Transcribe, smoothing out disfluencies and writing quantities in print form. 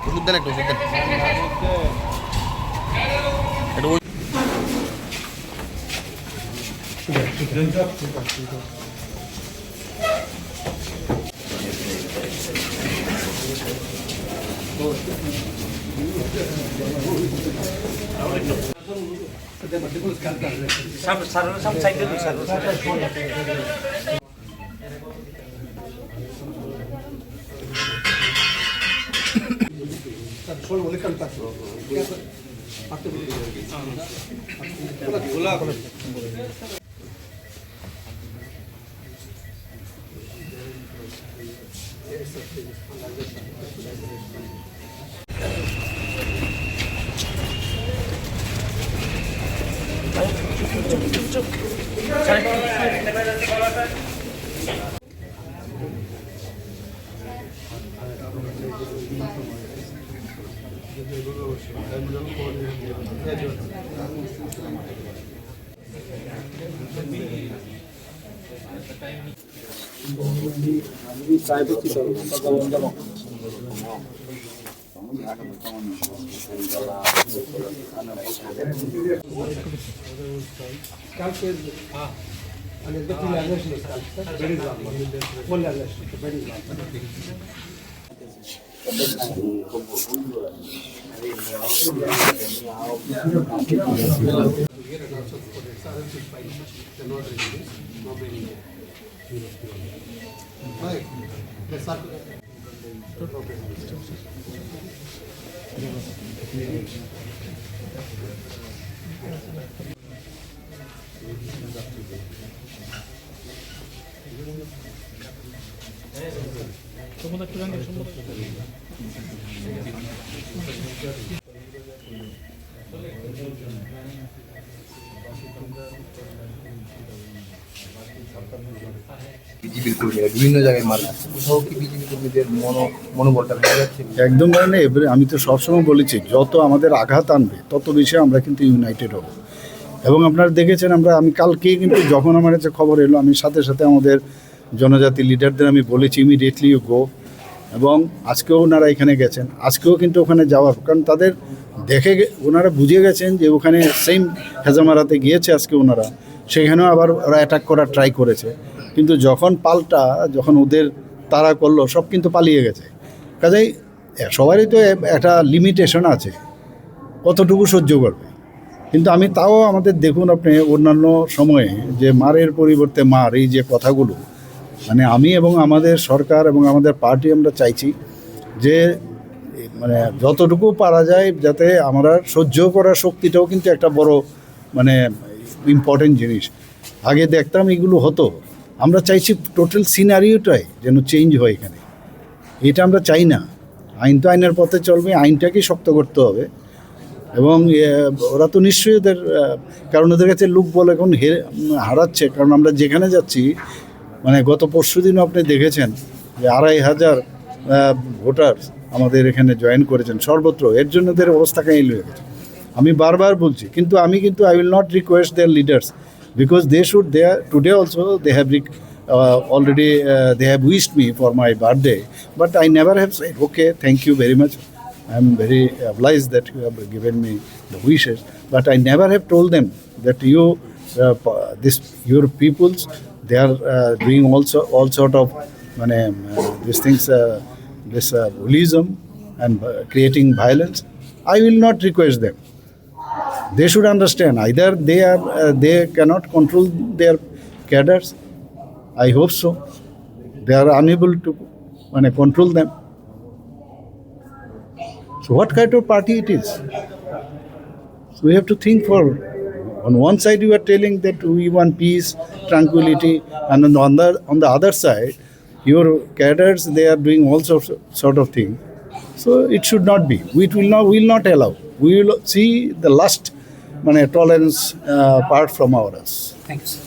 ওষুধ দেন একটা ওষুধ দেন Some side do বিজেপির কর্মীরা বিভিন্ন জায়গায় মারা যাচ্ছে, কোথাও কি বিজেপি কর্মীদের মনোবলটা ভেঙে যাচ্ছে? একদম মানে এবারে আমি তো সবসময় বলেছি, যত আমাদের আঘাত আনবে তত বেশি আমরা কিন্তু ইউনাইটেড হব। এবং আপনারা দেখেছেন আমি কালকেই কিন্তু যখন আমার কাছে খবর এলো, আমি সাথে সাথে আমাদের জনজাতি লিডারদের আমি বলেছি ইমিডিয়েটলি ইউ গো। এবং আজকেও ওনারা এখানে গেছেন, আজকেও কিন্তু ওখানে যাওয়ার, কারণ তাদের ওনারা বুঝে গেছেন যে ওখানে সেম হেজামারাতে গিয়েছে আজকে ওনারা, সেখানেও আবার ওরা অ্যাটাক করার ট্রাই করেছে, কিন্তু যখন ওদের তাড়া করলো সব কিন্তু পালিয়ে গেছে। কাজেই সবারই তো একটা লিমিটেশন আছে, কতটুকু সহ্য করবে। কিন্তু আমি তাও আমাদের দেখুন আপনি অন্যান্য সময়ে যে মারের পরিবর্তে মার, এই যে কথাগুলো, মানে আমি এবং আমাদের সরকার এবং আমাদের পার্টি আমরা চাইছি যে মানে যতটুকু পারা যায় যাতে আমরা সহ্য করার শক্তিটাও কিন্তু একটা বড় মানে ইম্পর্টেন্ট জিনিস। আগে দেখতাম এগুলো হতো, আমরা চাইছি টোটাল সিনারিওটাই যেন চেঞ্জ হয় এখানে, এটা আমরা চাই না। আইন তো আইনের পথে চলবে, আইনটাকেই শক্ত করতে হবে। এবং ওরা তো নিশ্চয়ই কারণ ওদের কাছে লোক বল এখন হারাচ্ছে, কারণ আমরা যেখানে যাচ্ছি, মানে গত পরশুদিনও আপনি দেখেছেন যে ২৫০০ ভোটার আমাদের এখানে জয়েন করেছেন সর্বত্র, এর জন্য ওদের অবস্থা কাহিল হয়ে গেছে। আমি বারবার বলছি, কিন্তু I will not request their leaders, because today also they have already they have wished me for my birthday, but I never have said, okay, thank you very much, I am very obliged that you have given me the wishes, but I never have told them that your peoples, they are doing also all sort of these things, this bullyism and creating violence. I will not request them. They should understand, either they cannot control their cadres. I hope so. They are unable to control them. So what kind of party it is? So we have to think for, on one side you are telling that we want peace, tranquility, and on the other side, your cadres, they are doing all sort of things. So it should not be. We will not allow. We will see the last tolerance part from our us. Thanks.